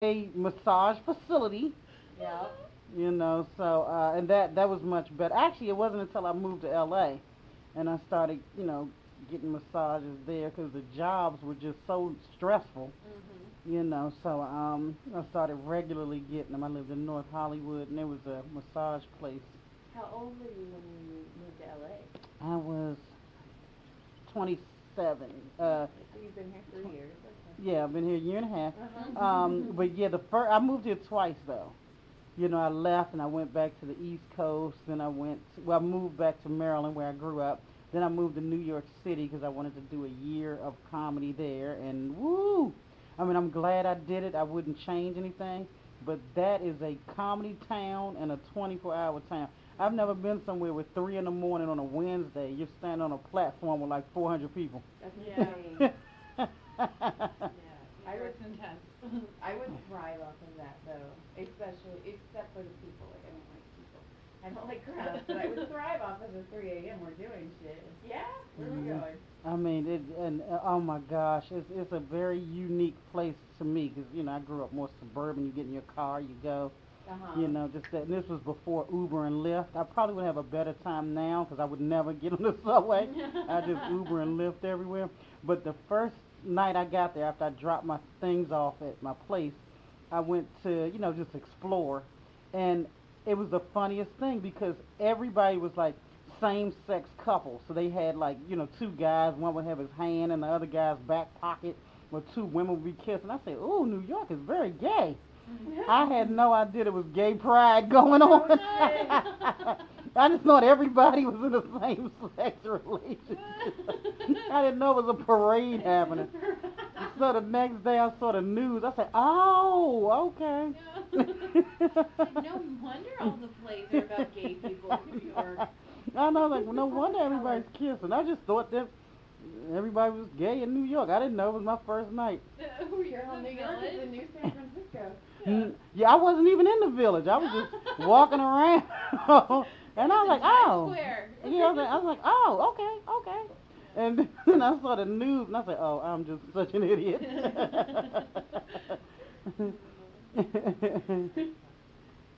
a massage facility, Yeah. so and that was much better. Actually, it wasn't until I moved to LA and I started, getting massages there because the jobs were just so stressful, Mhm. so I started regularly getting them. I lived in North Hollywood and there was a massage place. How old were you when you moved to LA? I was 27. Okay, so you've been here 3 years. Okay. Yeah, I've been here a year and a half. Uh-huh. But yeah, the first I moved here twice though. I left and I went back to the East Coast. Then I moved back to Maryland where I grew up. Then I moved to New York City because I wanted to do a year of comedy there. And woo! I mean, I'm glad I did it. I wouldn't change anything. But that is a comedy town and a 24-hour town. I've never been somewhere with 3 in the morning on a Wednesday. You're standing on a platform with like 400 people. That's Yeah. insane. Yeah, I New would, York's intense. I would thrive off of that though, especially except for the people. Like I don't like people. I don't like crowds, but I would thrive off of the 3 a.m. We're doing shit. Yeah, where are we Mhm. going? I mean, oh my gosh, it's a very unique place to me because I grew up more suburban. You get in your car, you go, Uh huh. just that. And this was before Uber and Lyft. I probably would have a better time now because I would never get on the subway. I just Uber and Lyft everywhere. But the first night I got there, after I dropped my things off at my place, I went to just explore, and it was the funniest thing because everybody was like same sex couples. So they had like, two guys, one would have his hand in the other guy's back pocket, or two women would be kissing. I said, "Ooh, New York is very gay." I had no idea there was gay pride going No on. shit. I just thought everybody was in the same sex relationship. I didn't know it was a parade happening. So the next day I saw the news. I said, "Oh, okay." No wonder all the plays are about gay people in New York. I know, like, no wonder everybody's kissing. I just thought that everybody was gay in New York. I didn't know it was my first night. Were you Girl, in New the York is the village? new San Francisco. Yeah. Yeah, I wasn't even in the village. I was just walking around, and I was It's like, in Times "Oh, Square. yeah." I was like, "Oh, okay, okay." And then I saw the news, and I said, "Oh, I'm just such an idiot."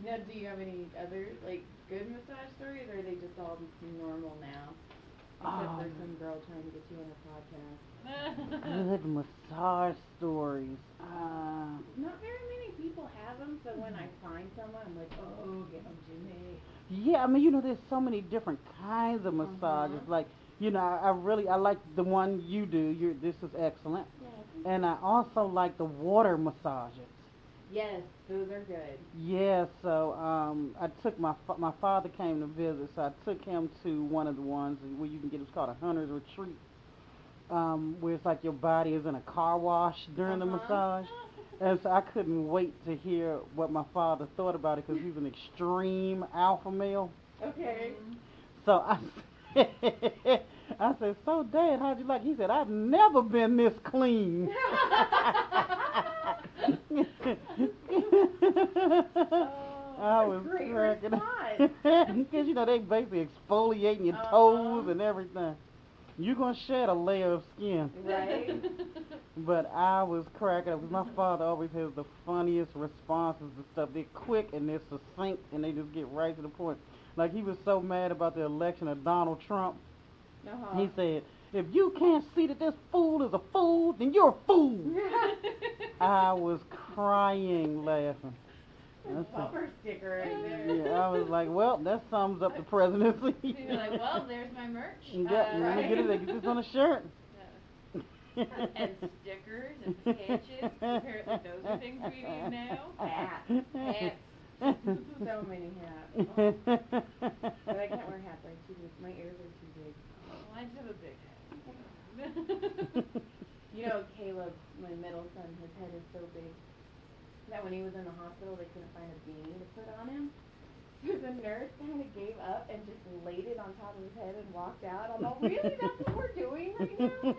Now, do you have any other like good massage stories, or are they just all normal now? Except Oh, for some girl trying to get you on her podcast. good massage stories. Not very many people have them, so when I find someone, I'm like, oh, get them to me. Yeah, I mean, there's so many different kinds of massages. Uh-huh. Like, I like the one you do. This is excellent. Yeah. And I also like the water massages. Yes, those are good. Yeah, so I took my father came to visit, so I took him to one of the ones where you can get it's called a hunter's retreat, where it's like your body is in a car wash during the Uh-huh. massage. And so I couldn't wait to hear what my father thought about it because he's an extreme alpha male. Okay. So I said, "So, Dad, how'd you like it?" He said, "I've never been this clean." I What a was great cracking response. because they basically exfoliating your toes and everything. You're gonna shed a layer of skin. Right? But I was cracking up 'cause my father always has the funniest responses to stuff. They're quick and they're succinct and they just get right to the point. Like he was so mad about the election of Donald Trump. Uh-huh. He said, "If you can't see that this fool is a fool, then you're a fool." I was crying laughing. I said, Bumper sticker right there. yeah, I was like, "Well, that sums up the presidency." You're like, well, there's my merch. Yeah, let me get this on a shirt. Yeah. And stickers and patches. Apparently those are things we need now. Hats. Hats. So many hats. Oh. But I can't wear hats. I'm too big. My ears are too big. Well, I just have a big head. You know, Caleb, my middle son, his head is so big that when he was in the hospital, they couldn't find a beanie to put on him. So the nurse kind of gave up and just laid it on top of his head and walked out. I'm all, really? That's what we're doing right now?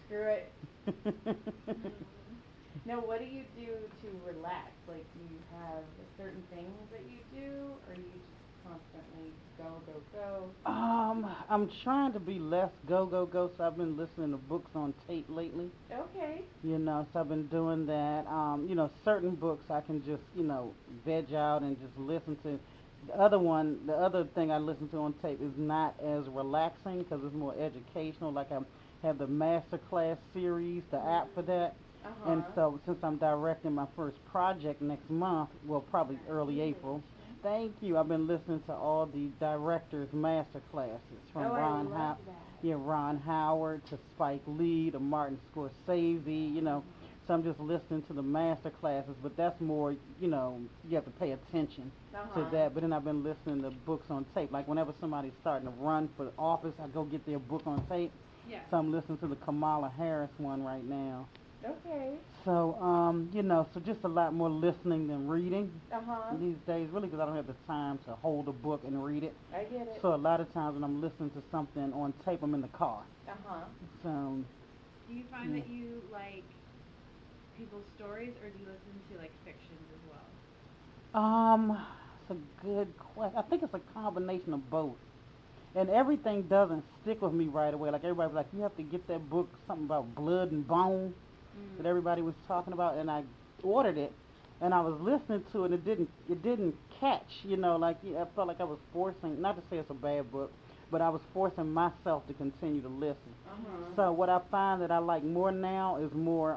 Screw it. Now, what do you do to relax? Like, do you have certain things that you do, or you just constantly go? I'm trying to be less go, so I've been listening to books on tape lately. Okay. So I've been doing that. Certain books I can just, veg out and just listen to. The other thing I listen to on tape is not as relaxing because it's more educational. Like I have the Masterclass series, the app for that. And Uh-huh. so since I'm directing my first project next month, well, probably early April. Thank you. I've been listening to all the directors' master classes from Oh, I love that. Ron Howard to Spike Lee to Martin Scorsese. So I'm just listening to the master classes, but that's more, you have to pay attention to Uh-huh. that. But then I've been listening to books on tape. Like whenever somebody's starting to run for office, I go get their book on tape. Yeah. So I'm listening to the Kamala Harris one right now. Okay. So, so just a lot more listening than reading Uh-huh. these days, really, because I don't have the time to hold a book and read it. I get it. So a lot of times when I'm listening to something on tape, I'm in the car. Uh-huh. So, Do you find yeah. that you like people's stories, or do you listen to like fictions as well? it's a good question. I think it's a combination of both. And everything doesn't stick with me right away. Like everybody's like, you have to get that book, something about blood and bone that everybody was talking about, and I ordered it, and I was listening to it, and it didn't catch, like I felt like I was forcing, not to say it's a bad book, but I was forcing myself to continue to listen. Uh-huh. So what I find that I like more now is more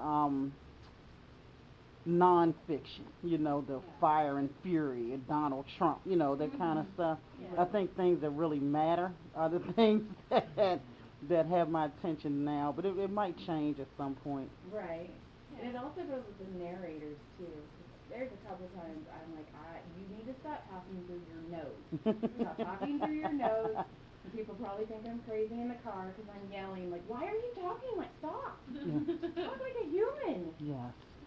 nonfiction, the Fire and Fury and Donald Trump, that kind of stuff. Yeah. I think things that really matter are the things that have my attention now, but it might change at some point. Right. Yeah. And it also goes with the narrators too. There's a couple times I'm like, you need to stop talking through your nose. Stop talking through your nose. And people probably think I'm crazy in the car because I'm yelling like, why are you talking? Like, stop. Talk like a human.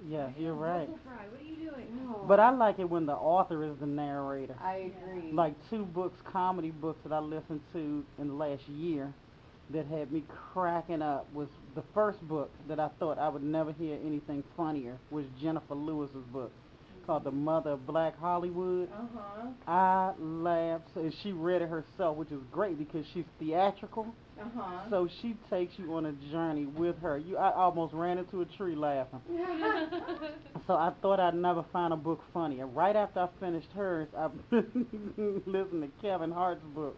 Yes, you're right. Fry, what are you doing? No. But I like it when the author is the narrator. I agree. Like two books, comedy books that I listened to in the last year that had me cracking up was the first book that I thought I would never hear anything funnier was Jennifer Lewis's book called The Mother of Black Hollywood. Uh-huh. I laughed, and she read it herself, which is great because she's theatrical. Uh-huh. So she takes you on a journey with her. I almost ran into a tree laughing. So I thought I'd never find a book funny. And right after I finished hers, I listened to Kevin Hart's book.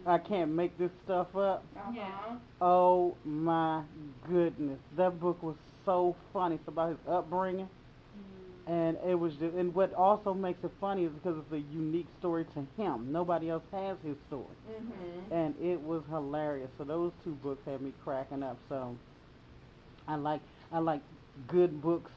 I Can't Make This Stuff Up. Uh-huh. Oh my goodness. That book was so funny. It's about his upbringing. And it was just, and what also makes it funny is because it's a unique story to him. Nobody else has his story. Mm-hmm. And it was hilarious. So those two books had me cracking up. So I like good books